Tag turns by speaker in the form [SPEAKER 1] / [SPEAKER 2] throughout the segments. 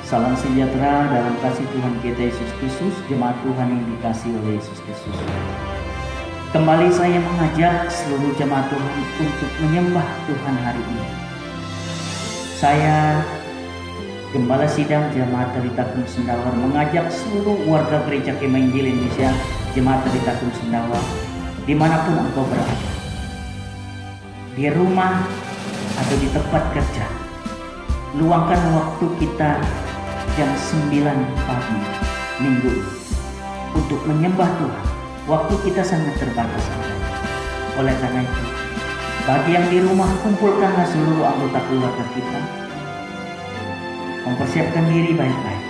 [SPEAKER 1] Salam sejahtera dalam kasih Tuhan kita Yesus Kristus, jemaat Tuhan yang dikasihi oleh Yesus Kristus. Kembali saya mengajak seluruh jemaat Tuhan untuk menyembah Tuhan hari ini. Saya, Gembala Sidang Jemaat Telitakum Sendawar, mengajak seluruh warga Gereja Kemah Injil Indonesia, Jemaat Telitakum Sendawar, dimanapun engkau berada, di rumah atau di tempat kerja, luangkan waktu kita jam 9 pagi minggu untuk menyembah Tuhan. Waktu kita sangat terbatas. Oleh karena itu, bagi yang di rumah, kumpulkanlah seluruh anggota keluarga kita, mempersiapkan diri baik-baik,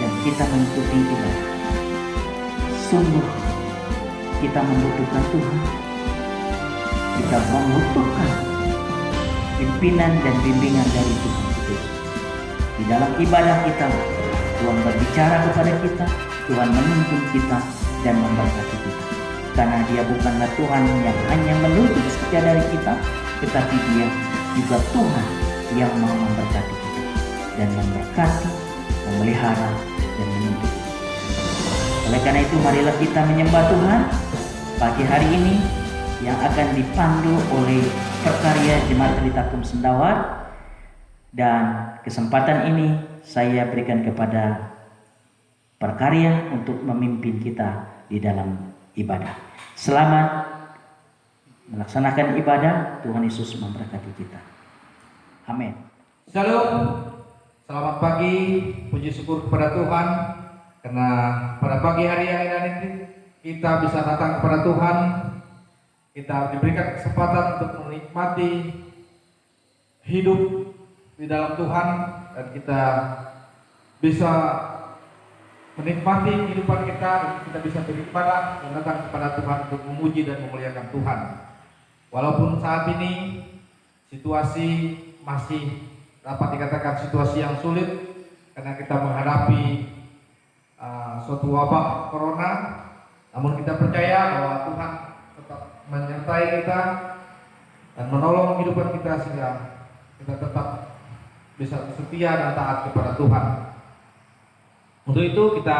[SPEAKER 1] dan kita mengikuti ibadah. Sungguh kita membutuhkan Tuhan. Kita membutuhkan pimpinan dan bimbingan dari Tuhan. Di dalam ibadah kita, Tuhan berbicara kepada kita, Tuhan menuntun kita dan memberkati kita. Karena Dia bukanlah Tuhan yang hanya menuntut saja dari kita, tetapi Dia juga Tuhan yang mau memberkati kita dan memberkati, memelihara dan menuntut. Oleh karena itu, marilah kita menyembah Tuhan pagi hari ini yang akan dipandu oleh Perkarya Jemaat Telitakum Sendawar. Dan kesempatan ini saya berikan kepada Perkarya untuk memimpin kita di dalam ibadah. Selamat melaksanakan ibadah. Tuhan Yesus memberkati kita. Amin.
[SPEAKER 2] Shalom. Selamat pagi. Puji syukur kepada Tuhan karena pada pagi hari yang indah ini kita bisa datang kepada Tuhan. Kita diberikan kesempatan untuk menikmati hidup di dalam Tuhan, dan kita bisa menikmati kehidupan kita, dan kita bisa beribadah dan datang kepada Tuhan untuk memuji dan memuliakan Tuhan. Walaupun saat ini situasi masih dapat dikatakan situasi yang sulit karena kita menghadapi suatu wabah corona, namun kita percaya bahwa Tuhan tetap menyertai kita dan menolong kehidupan kita sehingga kita tetap bisa setia dan taat kepada Tuhan. Untuk itu kita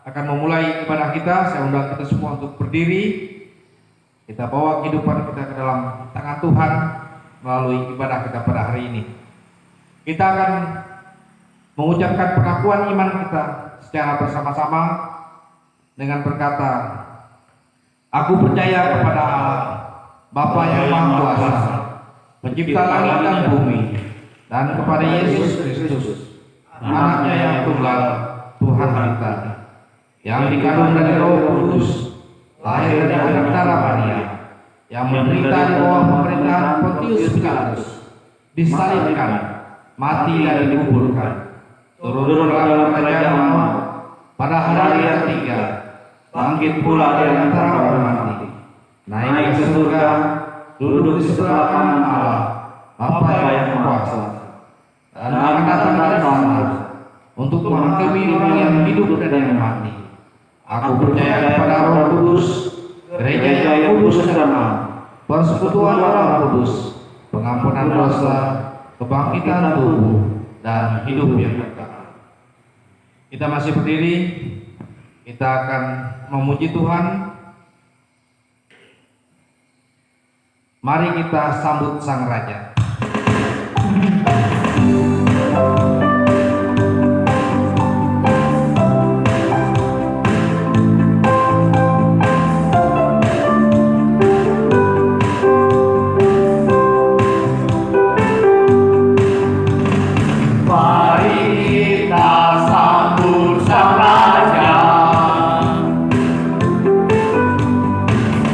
[SPEAKER 2] akan memulai ibadah kita. Saya undang kita semua untuk berdiri. Kita bawa kehidupan kita ke dalam tangan Tuhan melalui ibadah kita pada hari ini. Kita akan mengucapkan pengakuan iman kita secara bersama-sama dengan berkata, "Aku percaya kepada Allah, Bapa yang Maha Kuasa, Pencipta langit dan bumi, dan kepada Yesus Kristus, Anaknya yang tunggal, Tuhan kita, yang dikandung dari Roh Kudus, lahir dari darah Maria, yang menderita di bawah pemerintahan Pontius Pilatus, disalibkan, mati dan dikuburkan, turun ke dalam kerajaan Allah, pada hari yang ketiga, bangkit pula dari antara orang mati, naik ke surga, duduk di sebelah kanan Allah, Bapa yang Kuasa, dan akan datang dari sana untuk menghakimi orang yang hidup dan yang mati. Aku percaya kepada Roh Kudus, gereja yang kudus dan am, persekutuan Roh Kudus, pengampunan dosa, kebangkitan tubuh, dan hidup yang kekal." Kita masih berdiri. Kita akan memuji Tuhan. Mari kita sambut Sang Raja.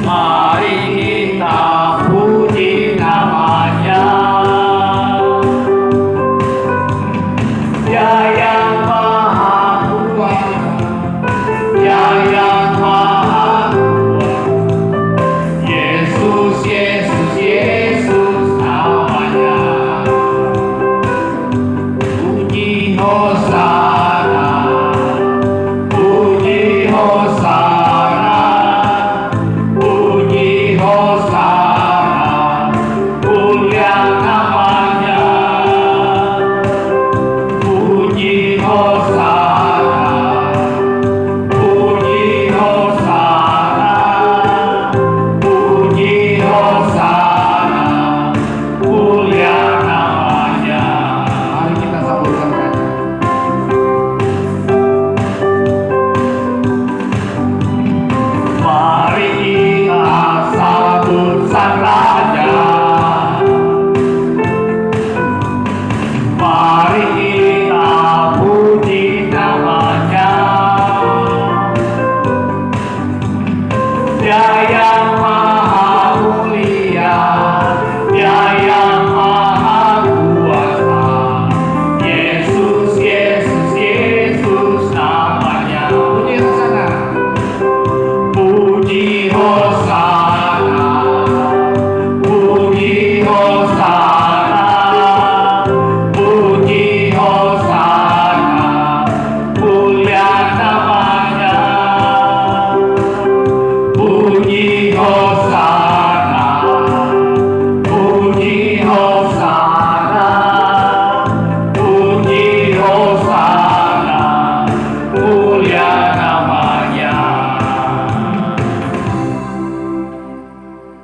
[SPEAKER 3] Mari kita puji namanya.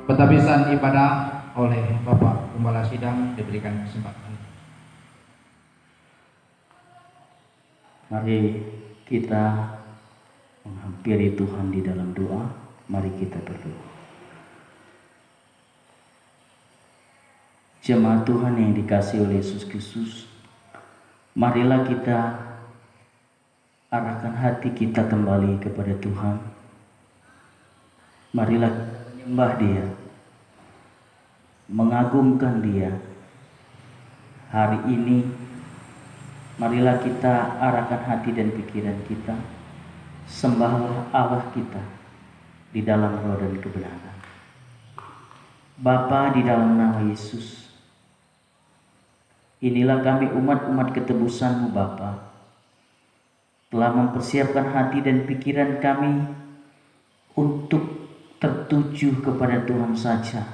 [SPEAKER 2] pentabisan ibadah oleh Bapak Gembala Sidang diberikan kesempatan.
[SPEAKER 1] Mari kita menghampiri Tuhan di dalam doa. Mari kita berdoa. Jemaat Tuhan yang dikasihi oleh Yesus Kristus, marilah kita arahkan hati kita kembali kepada Tuhan. Marilah kita menyembah Dia, mengagungkan Dia. Hari ini marilah kita arahkan hati dan pikiran kita, sembahlah Allah kita di dalam roh dan kebenaran. Bapa, di dalam nama Yesus, inilah kami umat-umat ketebusan-Mu Bapa, telah mempersiapkan hati dan pikiran kami untuk tertuju kepada Tuhan saja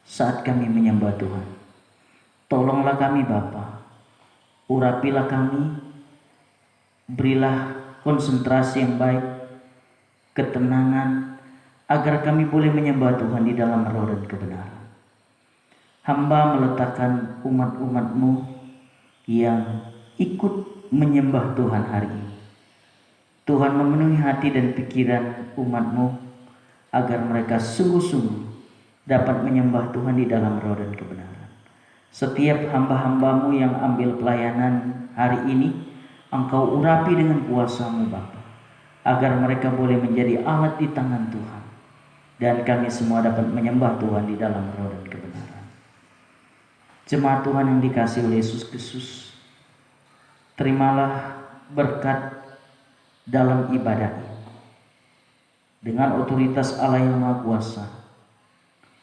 [SPEAKER 1] saat kami menyembah Tuhan. Tolonglah kami Bapa, urapilah kami, berilah konsentrasi yang baik, ketenangan, agar kami boleh menyembah Tuhan di dalam roh dan kebenaran. Hamba meletakkan umat-umat-Mu yang ikut menyembah Tuhan hari ini. Tuhan memenuhi hati dan pikiran umat-Mu agar mereka sungguh-sungguh dapat menyembah Tuhan di dalam roh dan kebenaran. Setiap hamba-hamba-Mu yang ambil pelayanan hari ini, Engkau urapi dengan kuasa-Mu Bapa, agar mereka boleh menjadi alat di tangan Tuhan, dan kami semua dapat menyembah Tuhan di dalam roh dan kebenaran. Jemaat Tuhan yang dikasihi oleh Yesus Kristus, terimalah berkat dalam ibadah ini. Dengan otoritas Allah yang Maha Kuasa,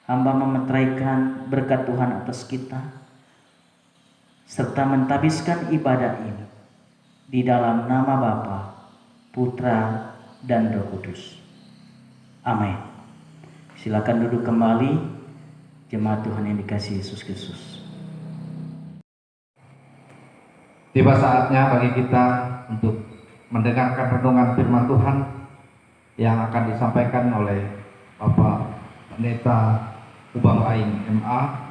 [SPEAKER 1] hamba memeteraikan berkat Tuhan atas kita, serta mentabiskan ibadah ini di dalam nama Bapa, Putra, dan Roh Kudus. Amin. Silakan duduk kembali, jemaat Tuhan yang dikasihi Yesus Kristus.
[SPEAKER 2] Tiba saatnya bagi kita untuk mendengarkan renungan firman Tuhan yang akan disampaikan oleh Bapak Pendeta Ubang Aing MA.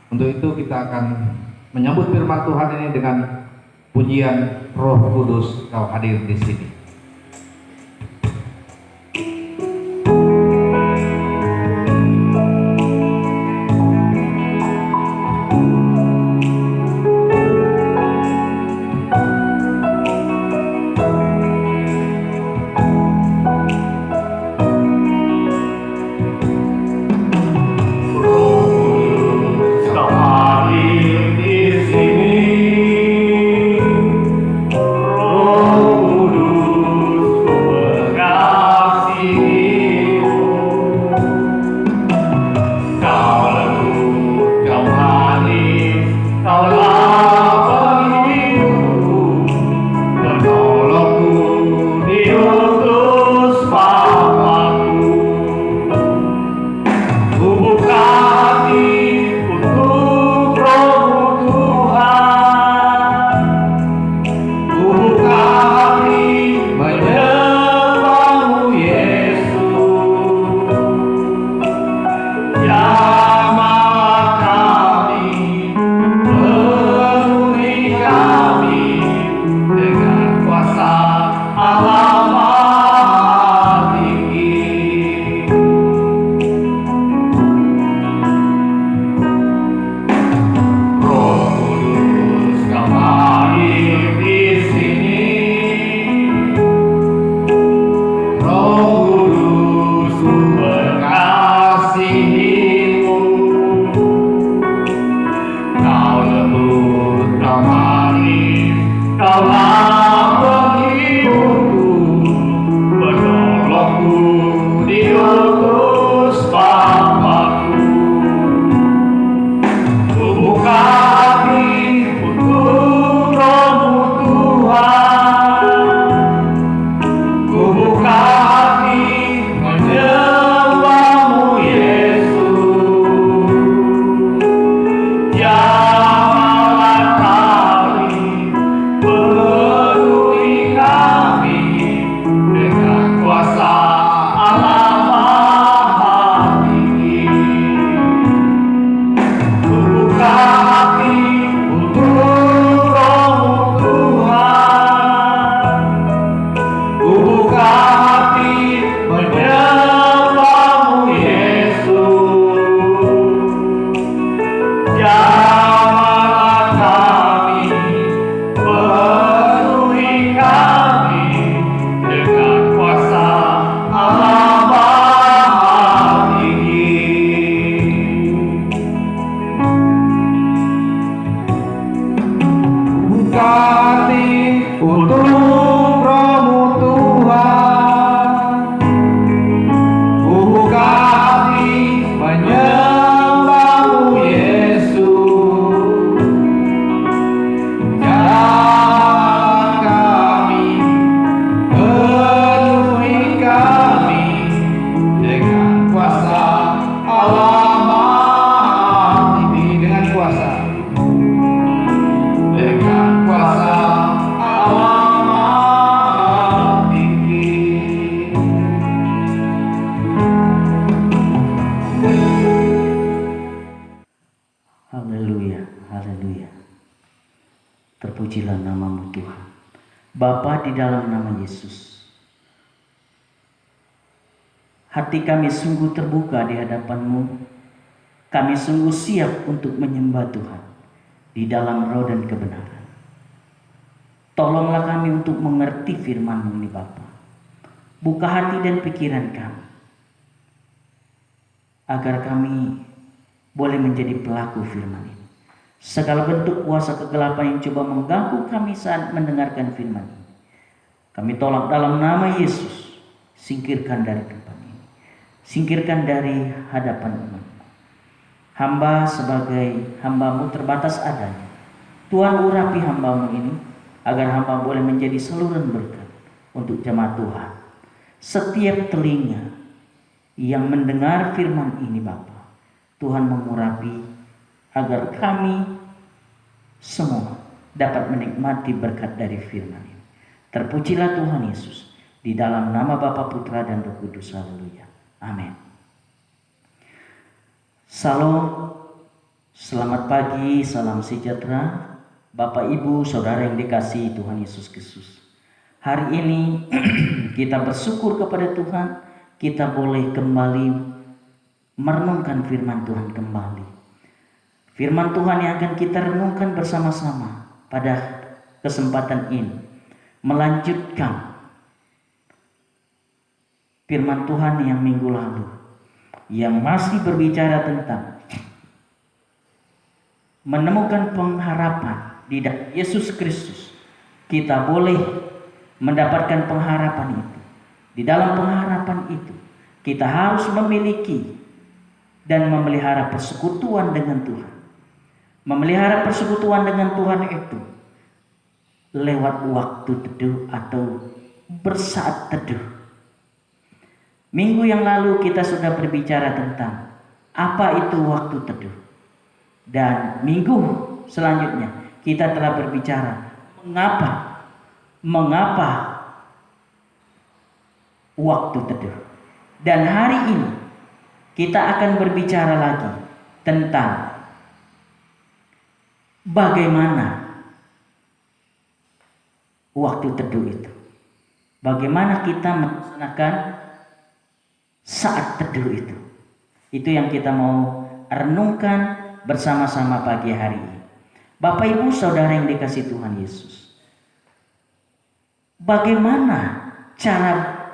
[SPEAKER 2] Untuk itu kita akan menyambut firman Tuhan ini dengan pujian Roh Kudus Kau hadir di sini.
[SPEAKER 3] Roh Kudus
[SPEAKER 1] Terpujilah nama-Mu Tuhan. Bapa, di dalam nama Yesus, hati kami sungguh terbuka di hadapan-Mu. Kami sungguh siap untuk menyembah Tuhan di dalam roh dan kebenaran. Tolonglah kami untuk mengerti firman-Mu ini Bapa. Buka hati dan pikiran kami, agar kami boleh menjadi pelaku firman ini. Segala bentuk kuasa kegelapan yang coba mengganggu kami saat mendengarkan firman ini, kami tolak dalam nama Yesus. Singkirkan dari tempat ini, singkirkan dari hadapan umat. Hamba sebagai hamba-Mu terbatas adanya. Tuhan, urapi hamba-Mu ini, agar hamba boleh menjadi saluran berkat untuk jemaat Tuhan. Setiap telinga yang mendengar firman ini Bapa, Tuhan mengurapi, agar kami semua dapat menikmati berkat dari firman ini. Terpujilah Tuhan Yesus, di dalam nama Bapa, Putra, dan Roh Kudus. Haleluya. Amin. Salam, selamat pagi, salam sejahtera Bapak, Ibu, Saudara yang dikasihi Tuhan Yesus Kristus. Hari ini kita bersyukur kepada Tuhan, kita boleh kembali merenungkan firman Tuhan kembali. Firman Tuhan yang akan kita renungkan bersama-sama pada kesempatan ini, melanjutkan firman Tuhan yang minggu lalu, yang masih berbicara tentang menemukan pengharapan di dalam Yesus Kristus. Kita boleh mendapatkan pengharapan itu. Di dalam pengharapan itu, kita harus memiliki dan memelihara persekutuan dengan Tuhan. Memelihara persekutuan dengan Tuhan itu lewat waktu teduh atau bersaat teduh. Minggu yang lalu kita sudah berbicara tentang apa itu waktu teduh. Dan minggu selanjutnya kita telah berbicara mengapa waktu teduh. Dan hari ini kita akan berbicara lagi tentang bagaimana waktu teduh itu. Bagaimana kita melaksanakan saat teduh itu. Itu yang kita mau renungkan bersama-sama pagi hari ini. Bapak, Ibu, Saudara yang dikasihi Tuhan Yesus, bagaimana cara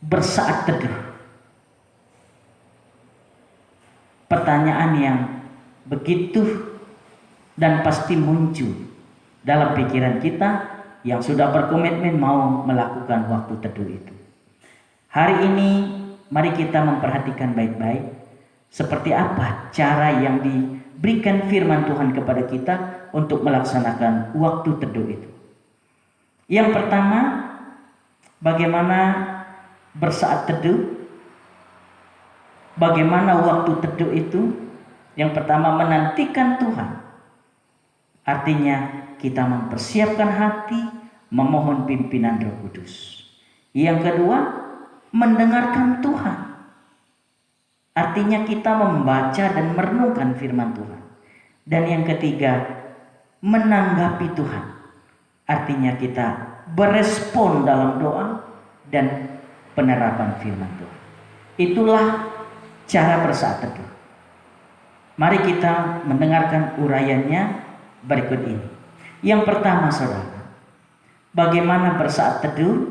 [SPEAKER 1] bersaat teduh? Pertanyaan yang begitu dan pasti muncul dalam pikiran kita yang sudah berkomitmen mau melakukan waktu teduh itu. Hari ini mari kita memperhatikan baik-baik seperti apa cara yang diberikan firman Tuhan kepada kita untuk melaksanakan waktu teduh itu. Yang pertama, bagaimana bersaat teduh? Bagaimana waktu teduh itu? Yang pertama, menantikan Tuhan. Artinya kita mempersiapkan hati, memohon pimpinan Roh Kudus. Yang kedua, mendengarkan Tuhan. Artinya kita membaca dan merenungkan firman Tuhan. Dan yang ketiga, menanggapi Tuhan. Artinya kita berespon dalam doa dan penerapan firman Tuhan. Itulah cara bersaat teduh. Mari kita mendengarkan uraiannya berikut ini. Yang pertama, saudara, bagaimana bersaat teduh?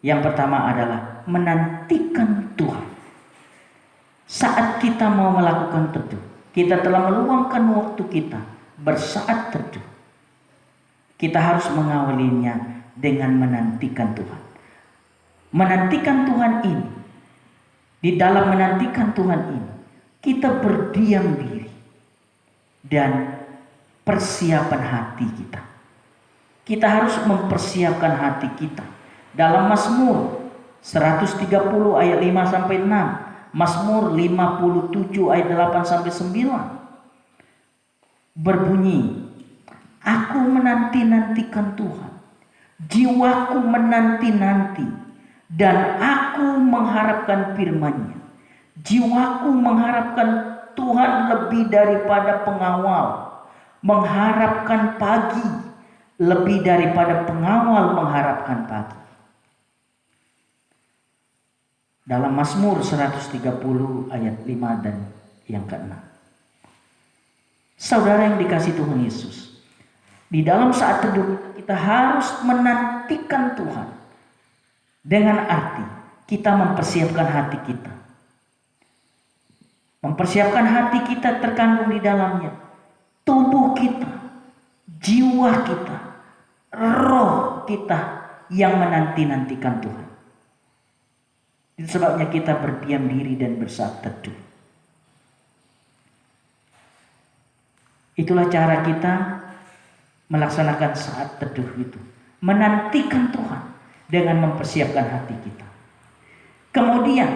[SPEAKER 1] Yang pertama adalah menantikan Tuhan. Saat kita mau melakukan teduh, kita telah meluangkan waktu kita bersaat teduh. Kita harus mengawalinya dengan menantikan Tuhan. Menantikan Tuhan ini, di dalam menantikan Tuhan ini, kita berdiam diri dan persiapan hati kita. Kita harus mempersiapkan hati kita. Dalam Mazmur 130 ayat 5 sampai 6, Mazmur 57 ayat 8 sampai 9 berbunyi, aku menanti-nantikan Tuhan, jiwaku menanti-nanti, dan aku mengharapkan firman-Nya. Jiwaku mengharapkan Tuhan lebih daripada pengawal, mengharapkan pagi lebih daripada pengawal mengharapkan pagi. Dalam Mazmur 130 ayat 5 dan yang ke-6. Saudara yang dikasihi Tuhan Yesus, di dalam saat teduh kita harus menantikan Tuhan. Dengan arti kita mempersiapkan hati kita. Mempersiapkan hati kita terkandung di dalamnya tubuh kita, jiwa kita, roh kita yang menanti-nantikan Tuhan. Itu sebabnya kita berdiam diri dan bersaat teduh. Itulah cara kita melaksanakan saat teduh itu. Menantikan Tuhan dengan mempersiapkan hati kita. Kemudian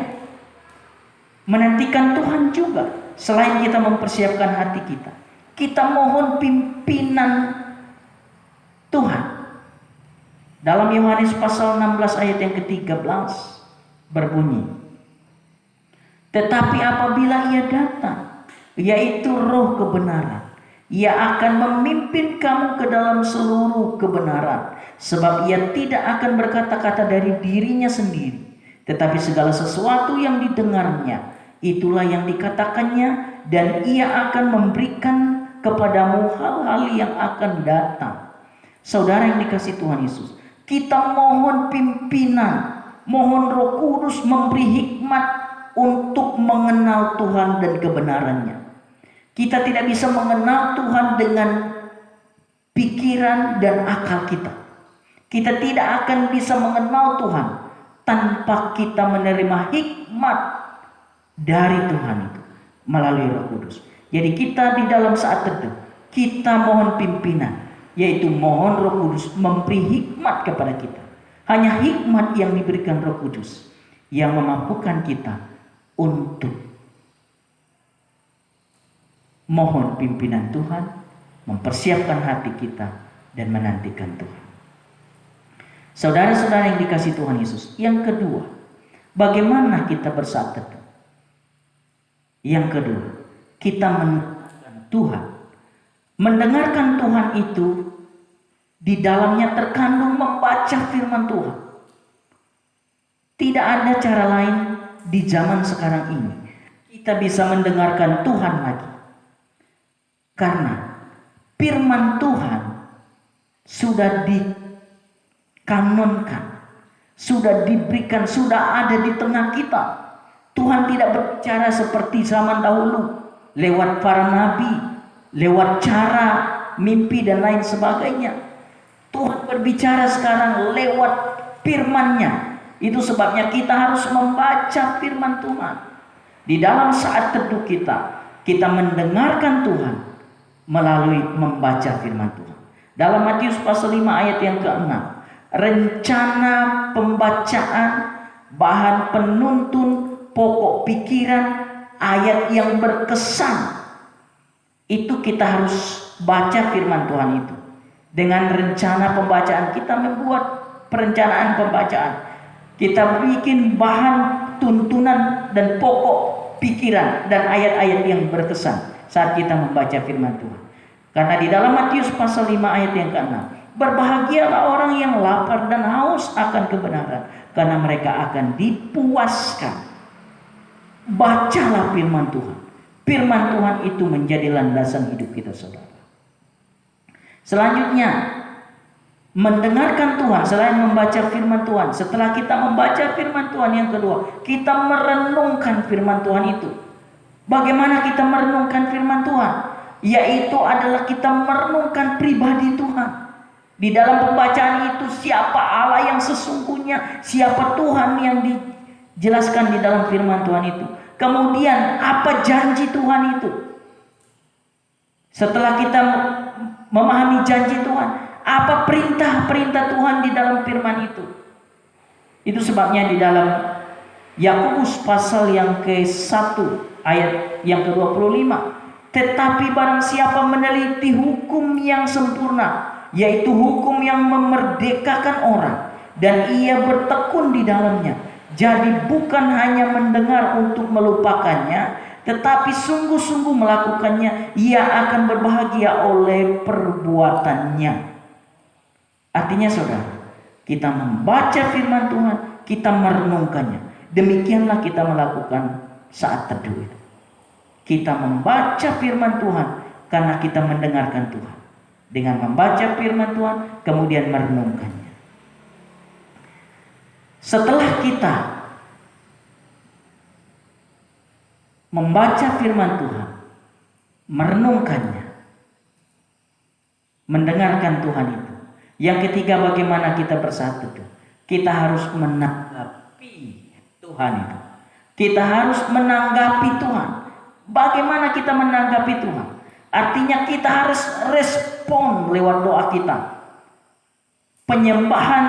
[SPEAKER 1] menantikan Tuhan juga, selain kita mempersiapkan hati kita, kita mohon pimpinan Tuhan. Dalam Yohanes pasal 16 ayat yang ke-13 berbunyi, tetapi apabila Ia datang, yaitu Roh kebenaran, Ia akan memimpin kamu ke dalam seluruh kebenaran, sebab Ia tidak akan berkata-kata dari dirinya sendiri, tetapi segala sesuatu yang didengarnya, itulah yang dikatakannya, dan Ia akan memberikan kepadamu hal-hal yang akan datang. Saudara yang dikasihi Tuhan Yesus, kita mohon pimpinan, mohon Roh Kudus memberi hikmat untuk mengenal Tuhan dan kebenarannya. Kita tidak bisa mengenal Tuhan dengan pikiran dan akal kita. Kita tidak akan bisa mengenal Tuhan tanpa kita menerima hikmat dari Tuhan itu melalui Roh Kudus. Jadi kita di dalam saat teduh, kita mohon pimpinan, yaitu mohon Roh Kudus memberi hikmat kepada kita. Hanya hikmat yang diberikan Roh Kudus yang memampukan kita untuk mohon pimpinan Tuhan, mempersiapkan hati kita, dan menantikan Tuhan. Saudara-saudara yang dikasihi Tuhan Yesus, yang kedua, bagaimana kita bersaat teduh? Yang kedua, kita mendengarkan Tuhan. Mendengarkan Tuhan itu di dalamnya terkandung membaca firman Tuhan. Tidak ada cara lain di zaman sekarang ini kita bisa mendengarkan Tuhan lagi. Karena firman Tuhan sudah dikanonkan, sudah diberikan, sudah ada di tengah kita. Tuhan tidak berbicara seperti zaman dahulu, lewat para nabi, lewat cara mimpi dan lain sebagainya. Tuhan berbicara sekarang lewat firman-Nya. Itu sebabnya kita harus membaca firman Tuhan. Di dalam saat teduh kita mendengarkan Tuhan melalui membaca firman Tuhan. Dalam Matius pasal 5 ayat yang ke-6, rencana pembacaan, bahan penuntun, pokok pikiran, ayat yang berkesan, itu kita harus baca firman Tuhan itu. Dengan rencana pembacaan, kita membuat perencanaan pembacaan. Kita bikin bahan tuntunan dan pokok pikiran dan ayat-ayat yang berkesan saat kita membaca firman Tuhan. Karena di dalam Matius pasal 5 ayat yang ke-6, berbahagialah orang yang lapar dan haus akan kebenaran, karena mereka akan dipuaskan. Bacalah firman Tuhan. Firman Tuhan itu menjadi landasan hidup kita, saudara. Selanjutnya, mendengarkan Tuhan selain membaca firman Tuhan. Setelah kita membaca firman Tuhan, yang kedua, kita merenungkan firman Tuhan itu. Bagaimana kita merenungkan firman Tuhan? Yaitu adalah kita merenungkan pribadi Tuhan. Di dalam pembacaan itu, siapa Allah yang sesungguhnya, siapa Tuhan yang dijelaskan di dalam firman Tuhan itu. Kemudian apa janji Tuhan itu? Setelah kita memahami janji Tuhan, apa perintah-perintah Tuhan di dalam firman itu? Itu sebabnya di dalam Yakobus pasal yang ke-1 ayat yang ke-25, tetapi barang siapa meneliti hukum yang sempurna, yaitu hukum yang memerdekakan orang, dan ia bertekun di dalamnya, jadi bukan hanya mendengar untuk melupakannya, tetapi sungguh-sungguh melakukannya, ia akan berbahagia oleh perbuatannya. Artinya saudara, kita membaca firman Tuhan, kita merenungkannya. Demikianlah kita melakukan saat teduh itu. Kita membaca firman Tuhan karena kita mendengarkan Tuhan. Dengan membaca firman Tuhan, kemudian merenungkannya. Setelah kita membaca firman Tuhan, merenungkannya, mendengarkan Tuhan itu. Yang ketiga, bagaimana kita bersatu. Kita harus menanggapi Tuhan itu. Kita harus menanggapi Tuhan. Bagaimana kita menanggapi Tuhan? Artinya kita harus respon lewat doa kita. Penyembahan,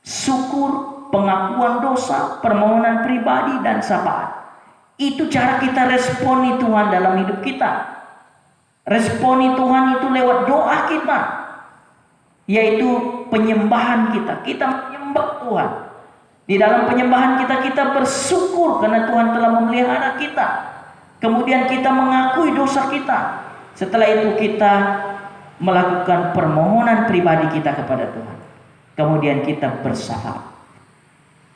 [SPEAKER 1] syukur, pengakuan dosa, permohonan pribadi, dan syafaat. Itu cara kita responi Tuhan dalam hidup kita. Responi Tuhan itu lewat doa kita, yaitu penyembahan kita. Kita menyembah Tuhan. Di dalam penyembahan kita bersyukur karena Tuhan telah memelihara kita. Kemudian kita mengakui dosa kita. Setelah itu kita melakukan permohonan pribadi kita kepada Tuhan. Kemudian kita bersyafaat.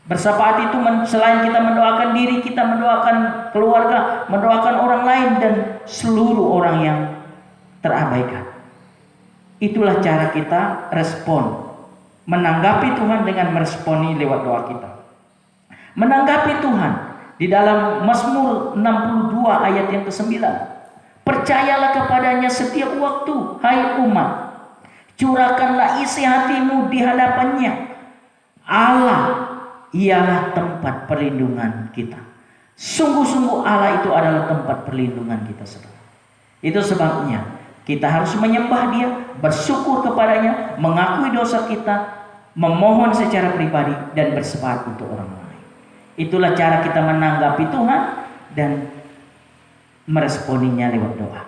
[SPEAKER 1] Bersyafaat itu selain kita mendoakan diri, kita mendoakan keluarga, mendoakan orang lain dan seluruh orang yang terabaikan. Itulah cara kita respon. Menanggapi Tuhan dengan meresponi lewat doa kita. Menanggapi Tuhan di dalam Mazmur 62 ayat yang ke-9. Percayalah kepadanya setiap waktu, hai umat. Curahkanlah isi hatimu di hadapannya. Allah ialah tempat perlindungan kita. Sungguh-sungguh Allah itu adalah tempat perlindungan kita, saudara. Itu sebabnya kita harus menyembah Dia, bersyukur kepadanya, mengakui dosa kita, memohon secara pribadi, dan bersyafaat untuk orang lain. Itulah cara kita menanggapi Tuhan dan meresponinya lewat doa.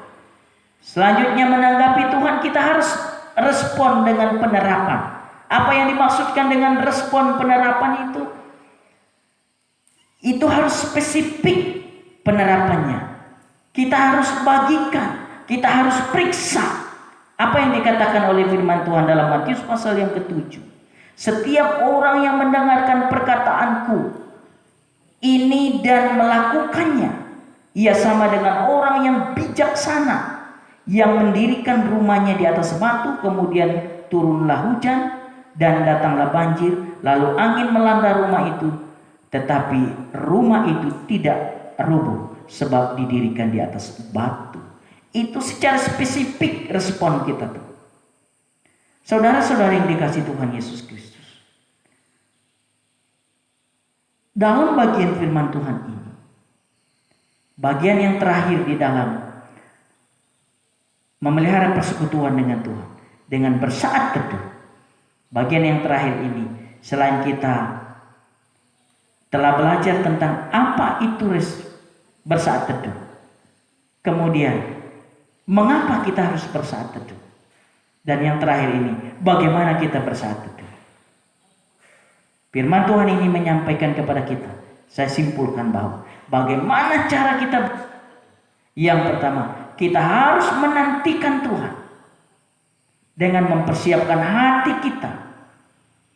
[SPEAKER 1] Selanjutnya, menanggapi Tuhan kita harus respon dengan penerapan. Apa yang dimaksudkan dengan respon penerapan itu? Itu harus spesifik penerapannya. Kita harus bagikan, kita harus periksa apa yang dikatakan oleh firman Tuhan dalam Matius pasal yang ke-7. Setiap orang yang mendengarkan perkataanku ini dan melakukannya, ia sama dengan orang yang bijaksana yang mendirikan rumahnya di atas batu, kemudian turunlah hujan dan datanglah banjir, lalu angin melanda rumah itu, tetapi rumah itu tidak rubuh sebab didirikan di atas batu. Itu secara spesifik respon kita tuh. Saudara-saudara yang dikasihi Tuhan Yesus Kristus, dalam bagian firman Tuhan ini, bagian yang terakhir di dalam memelihara persekutuan dengan Tuhan, dengan bersaat teduh, bagian yang terakhir ini, selain kita telah belajar tentang apa itu bersaat teduh, kemudian mengapa kita harus bersaat teduh, dan yang terakhir ini, bagaimana kita bersaat teduh. Firman Tuhan ini menyampaikan kepada kita, saya simpulkan bahwa bagaimana cara kita. Yang pertama, kita harus menantikan Tuhan dengan mempersiapkan hati kita,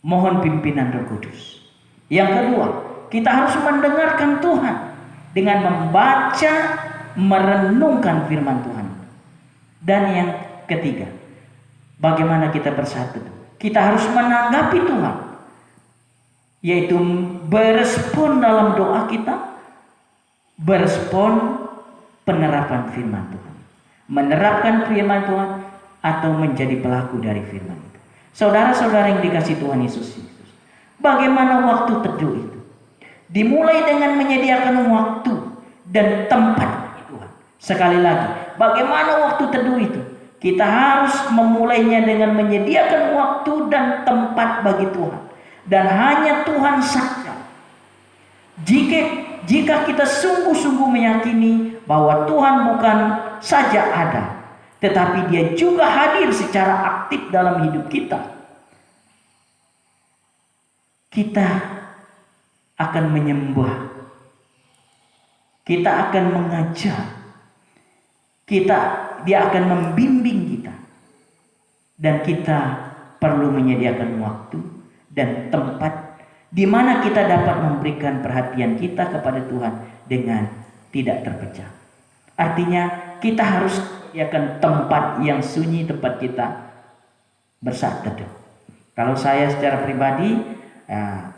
[SPEAKER 1] mohon pimpinan Roh Kudus. Yang kedua, kita harus mendengarkan Tuhan dengan membaca, merenungkan firman Tuhan. Dan yang ketiga, bagaimana kita bersatu? Kita harus menanggapi Tuhan, yaitu berespon dalam doa kita, berespon penerapan firman Tuhan, menerapkan firman Tuhan atau menjadi pelaku dari firman itu. Saudara-saudara yang dikasihi Tuhan Yesus Kristus, bagaimana waktu teduh itu? Dimulai dengan menyediakan waktu dan tempat bagi Tuhan. Sekali lagi, bagaimana waktu teduh itu? Kita harus memulainya dengan menyediakan waktu dan tempat bagi Tuhan. Dan hanya Tuhan saja. Jika kita sungguh-sungguh meyakini bahwa Tuhan bukan saja ada, tetapi Dia juga hadir secara aktif dalam hidup kita, kita akan menyembah, kita akan mengajar, Dia akan membimbing kita, dan kita perlu menyediakan waktu dan tempat di mana kita dapat memberikan perhatian kita kepada Tuhan dengan tidak terpecah. Artinya kita harus menyediakan tempat yang sunyi, tempat kita bersaat teduh. Kalau saya secara pribadi,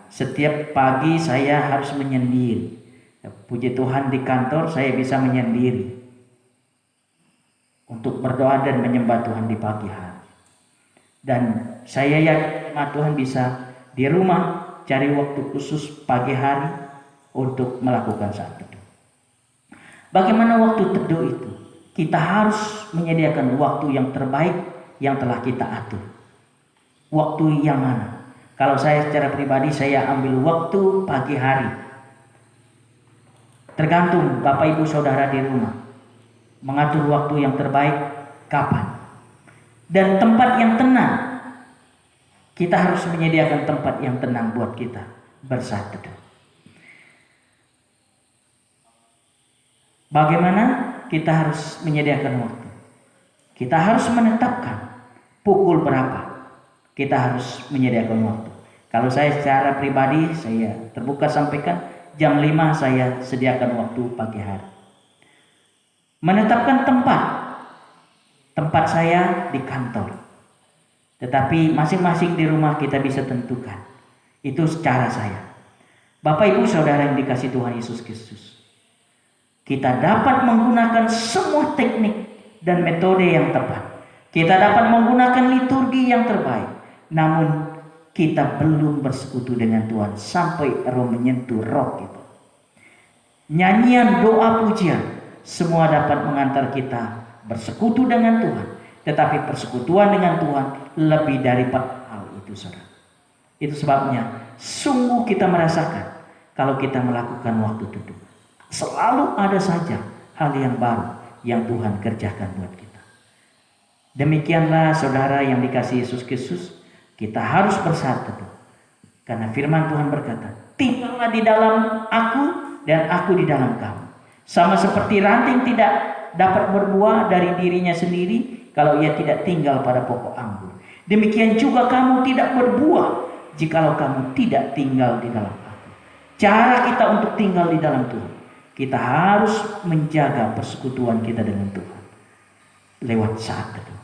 [SPEAKER 1] setiap pagi saya harus menyendiri. Puji Tuhan di kantor saya bisa menyendiri untuk berdoa dan menyembah Tuhan di pagi hari. Dan saya yakin Tuhan bisa di rumah cari waktu khusus pagi hari untuk melakukan saat teduh. Bagaimana waktu teduh itu? Kita harus menyediakan waktu yang terbaik yang telah kita atur. Waktu yang mana? Kalau saya secara pribadi, saya ambil waktu pagi hari. Tergantung Bapak Ibu Saudara di rumah mengatur waktu yang terbaik kapan. Dan tempat yang tenang. Kita harus menyediakan tempat yang tenang buat kita bersaat teduh. Bagaimana kita harus menyediakan waktu? Kita harus menetapkan pukul berapa kita harus menyediakan waktu. Kalau saya secara pribadi, saya terbuka sampaikan jam 5 saya sediakan waktu pagi hari. Menetapkan tempat saya di kantor. Tetapi masing-masing di rumah kita bisa tentukan. Itu cara saya. Bapak Ibu Saudara yang dikasihi Tuhan Yesus Kristus, kita dapat menggunakan semua teknik dan metode yang tepat. Kita dapat menggunakan liturgi yang terbaik. Namun kita belum bersekutu dengan Tuhan sampai roh menyentuh roh kita. Nyanyian, doa, pujian, semua dapat mengantar kita bersekutu dengan Tuhan. Tetapi persekutuan dengan Tuhan lebih daripada hal itu, saudara. Itu sebabnya sungguh kita merasakan kalau kita melakukan waktu teduh, selalu ada saja hal yang baru yang Tuhan kerjakan buat kita. Demikianlah saudara yang dikasihi Yesus Kristus, kita harus bersaat teduh. Karena firman Tuhan berkata, tinggallah di dalam aku dan aku di dalam kamu. Sama seperti ranting tidak dapat berbuah dari dirinya sendiri kalau ia tidak tinggal pada pokok anggur. Demikian juga kamu tidak berbuah jikalau kamu tidak tinggal di dalam aku. Cara kita untuk tinggal di dalam Tuhan, kita harus menjaga persekutuan kita dengan Tuhan lewat saat teduh.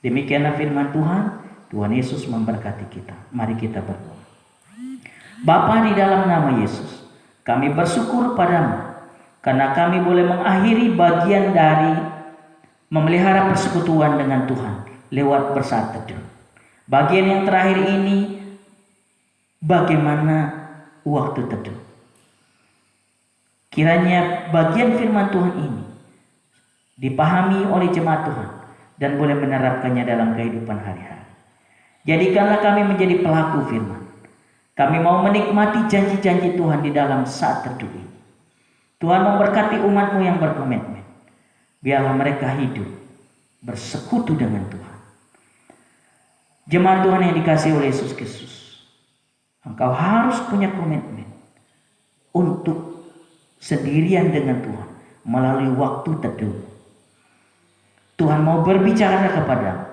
[SPEAKER 1] Demikianlah firman Tuhan. Tuhan Yesus memberkati kita. Mari kita berdoa. Bapa, di dalam nama Yesus, kami bersyukur padamu karena kami boleh mengakhiri bagian dari memelihara persekutuan dengan Tuhan lewat bersaat teduh. Bagian yang terakhir ini, bagaimana waktu teduh. Kiranya bagian firman Tuhan ini dipahami oleh jemaat Tuhan dan boleh menerapkannya dalam kehidupan hari-hari. Jadikanlah kami menjadi pelaku firman. Kami mau menikmati janji-janji Tuhan di dalam saat teduh ini. Tuhan memberkati umat-Mu yang berkomitmen. Biarlah mereka hidup bersekutu dengan Tuhan. Jemaat Tuhan yang dikasihi oleh Yesus Kristus, engkau harus punya komitmen untuk sendirian dengan Tuhan melalui waktu teduh. Tuhan mau berbicara kepadamu.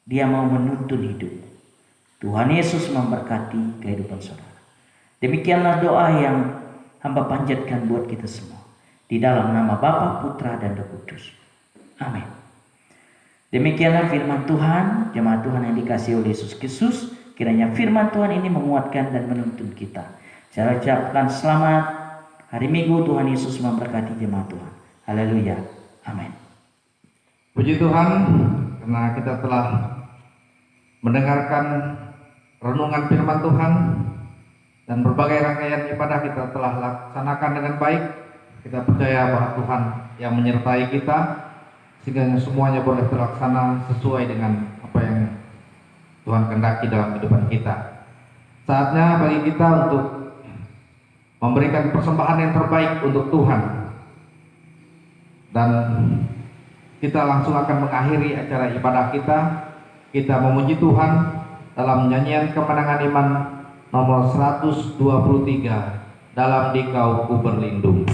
[SPEAKER 1] Dia mau menuntun hidup. Tuhan Yesus memberkati kehidupan saudara. Demikianlah doa yang hamba panjatkan buat kita semua. Di dalam nama Bapa, Putra, dan Roh Kudus. Amin. Demikianlah firman Tuhan. Jemaat Tuhan yang dikasihi oleh Yesus Kristus, kiranya firman Tuhan ini menguatkan dan menuntun kita. Saya ucapkan selamat hari Minggu. Tuhan Yesus memberkati jemaat Tuhan. Haleluya. Amin.
[SPEAKER 2] Puji Tuhan, karena kita telah mendengarkan renungan firman Tuhan dan berbagai rangkaian ibadah kita telah laksanakan dengan baik. Kita percaya bahwa Tuhan yang menyertai kita sehingga semuanya boleh terlaksana sesuai dengan apa yang Tuhan kehendaki dalam kehidupan kita. Saatnya bagi kita untuk memberikan persembahan yang terbaik untuk Tuhan. Dan kita langsung akan mengakhiri acara ibadah kita. Kita memuji Tuhan dalam nyanyian kemenangan iman nomor 123, dalam Dikau ku berlindung.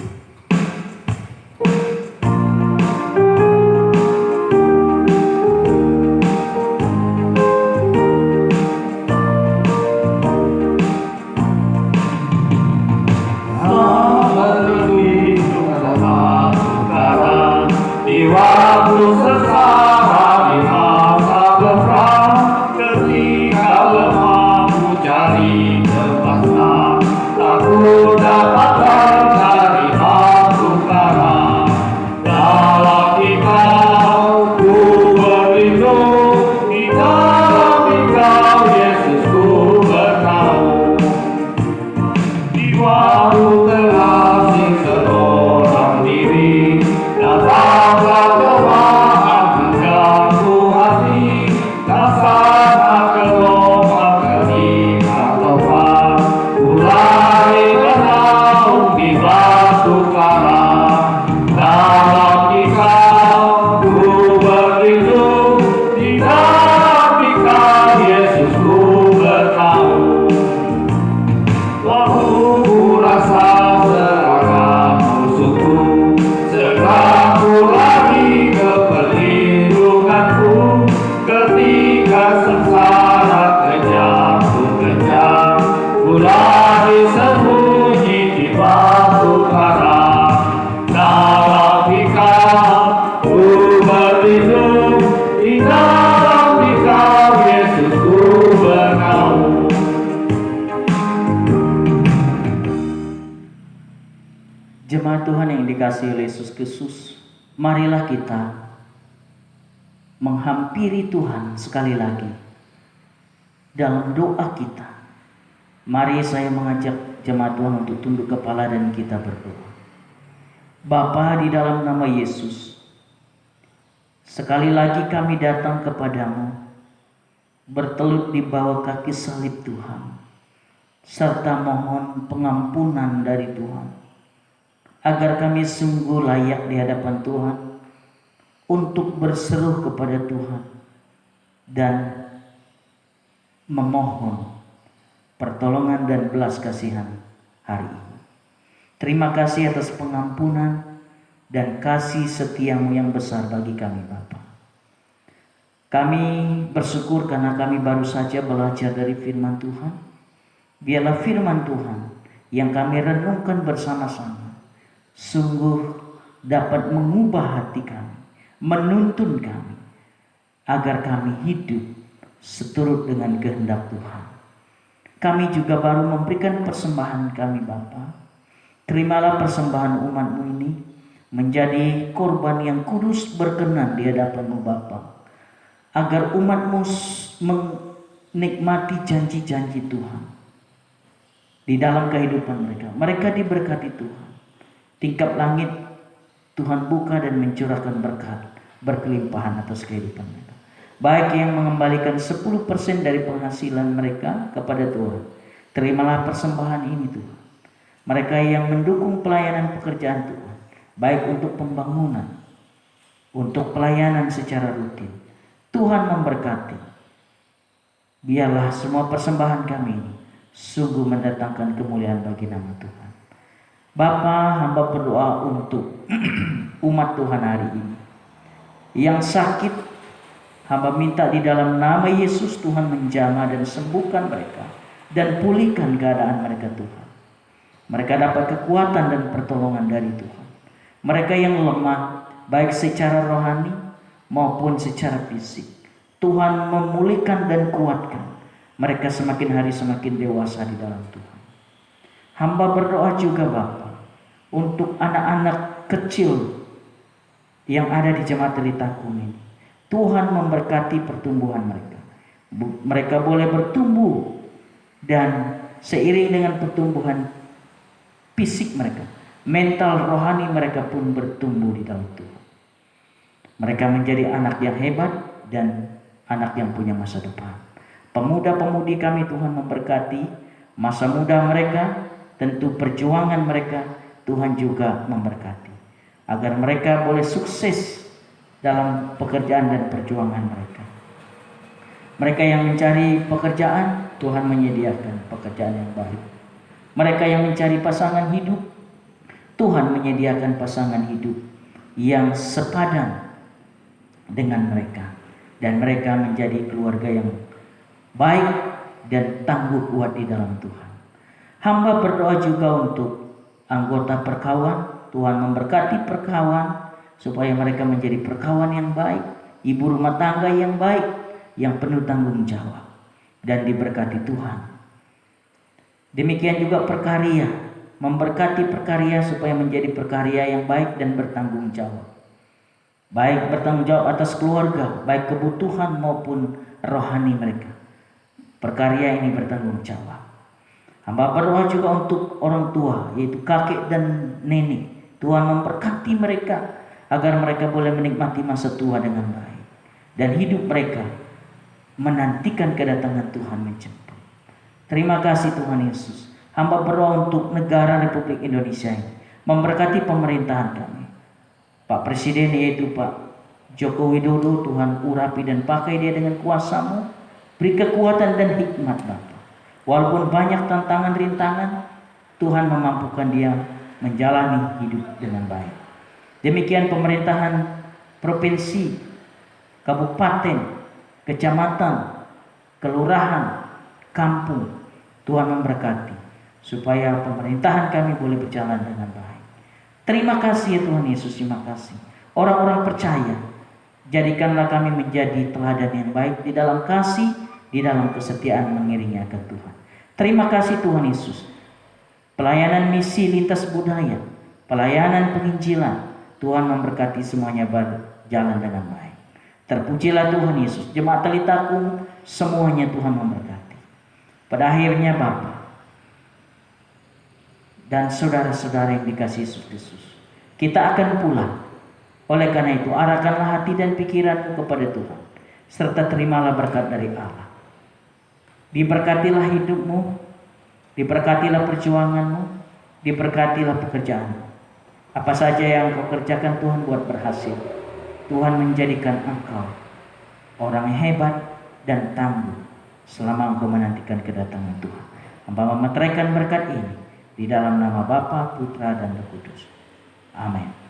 [SPEAKER 1] jemaat Tuhan yang dikasihi oleh Yesus Kristus, marilah kita menghampiri Tuhan sekali lagi dalam doa kita. Mari saya mengajak jemaat Tuhan untuk tunduk kepala dan kita berdoa. Bapa, di dalam nama Yesus, sekali lagi kami datang kepadamu, bertelut di bawah kaki salib Tuhan, serta mohon pengampunan dari Tuhan, agar kami sungguh layak di hadapan Tuhan untuk berseru kepada Tuhan dan memohon pertolongan dan belas kasihan hari ini. Terima kasih atas pengampunan dan kasih setiamu yang besar bagi kami, Bapa. Kami bersyukur karena kami baru saja belajar dari firman Tuhan. Biarlah firman Tuhan yang kami renungkan bersama-sama sungguh dapat mengubah hati kami, menuntun kami, agar kami hidup seturut dengan kehendak Tuhan. Kami juga baru memberikan persembahan kami, Bapa. Terimalah persembahan umat-Mu ini menjadi korban yang kudus berkenan di hadapan-Mu, Bapa, agar umat-Mu menikmati janji-janji Tuhan di dalam kehidupan mereka. Mereka diberkati Tuhan. Tingkap langit Tuhan buka dan mencurahkan berkat berkelimpahan atas kehidupan mereka. Baik yang mengembalikan 10% dari penghasilan mereka kepada Tuhan, terimalah persembahan ini Tuhan. Mereka yang mendukung pelayanan pekerjaan Tuhan, baik untuk pembangunan, untuk pelayanan secara rutin, Tuhan memberkati. Biarlah semua persembahan kami ini sungguh mendatangkan kemuliaan bagi nama Tuhan. Bapa, hamba berdoa untuk umat Tuhan hari ini yang sakit. Hamba minta di dalam nama Yesus Tuhan menjamah dan sembuhkan mereka dan pulihkan keadaan mereka Tuhan. Mereka dapat kekuatan dan pertolongan dari Tuhan. Mereka yang lemah baik secara rohani maupun secara fisik, Tuhan memulihkan dan kuatkan. Mereka semakin hari semakin dewasa di dalam Tuhan. Hamba berdoa juga Bapa untuk anak-anak kecil yang ada di jemaat Telitakum ini. Tuhan memberkati pertumbuhan mereka. Mereka boleh bertumbuh dan seiring dengan pertumbuhan fisik mereka, mental rohani mereka pun bertumbuh di dalam Tuhan. Mereka menjadi anak yang hebat dan anak yang punya masa depan. Pemuda-pemudi kami Tuhan memberkati masa muda mereka, tentu perjuangan mereka Tuhan juga memberkati, agar mereka boleh sukses dalam pekerjaan dan perjuangan mereka. Mereka yang mencari pekerjaan, Tuhan menyediakan pekerjaan yang baik. Mereka yang mencari pasangan hidup, Tuhan menyediakan pasangan hidup yang sepadan dengan mereka. Dan mereka menjadi keluarga yang baik dan tangguh kuat di dalam Tuhan. Hamba berdoa juga untuk anggota perkawan, Tuhan memberkati perkawan, supaya mereka menjadi perkawan yang baik, ibu rumah tangga yang baik, yang penuh tanggung jawab dan diberkati Tuhan. Demikian juga perkarya, memberkati perkarya supaya menjadi perkarya yang baik dan bertanggung jawab. Baik bertanggung jawab atas keluarga, baik kebutuhan maupun rohani mereka. Perkarya ini bertanggung jawab. Hamba berdoa juga untuk orang tua, yaitu kakek dan nenek. Tuhan memberkati mereka agar mereka boleh menikmati masa tua dengan baik dan hidup mereka menantikan kedatangan Tuhan menjemput. Terima kasih Tuhan Yesus. Hamba berdoa untuk negara Republik Indonesia ini, memberkati pemerintahan kami. Pak Presiden yaitu Pak Joko Widodo, Tuhan urapi dan pakai dia dengan kuasa-Mu, beri kekuatan dan hikmat Bapa. Walaupun banyak tantangan rintangan, Tuhan memampukan dia menjalani hidup dengan baik. Demikian pemerintahan provinsi, kabupaten, kecamatan, kelurahan, kampung, Tuhan memberkati supaya pemerintahan kami boleh berjalan dengan baik. Terima kasih ya Tuhan Yesus, terima kasih. Orang-orang percaya, jadikanlah kami menjadi teladan yang baik di dalam kasih, di dalam kesetiaan mengiringi akan Tuhan. Terima kasih Tuhan Yesus. Pelayanan misi lintas budaya pelayanan penginjilan. Tuhan memberkati semuanya berjalan dengan baik. Terpujilah Tuhan Yesus. Jemaat Talitakum, semuanya Tuhan memberkati. Pada akhirnya Bapa dan saudara-saudara yang dikasihi Yesus Kristus, kita akan pulang. Oleh karena itu, arahkanlah hati dan pikiranmu kepada Tuhan, serta terimalah berkat dari Allah. Diberkatilah hidupmu, diberkatilah perjuanganmu, diberkatilah pekerjaanmu. Apa saja yang kau kerjakan, Tuhan buat berhasil. Tuhan menjadikan engkau orang hebat dan tangguh selama engkau menantikan kedatangan Tuhan. Hamba memeteraikan berkat ini di dalam nama Bapa, Putra, dan Roh Kudus. Amin.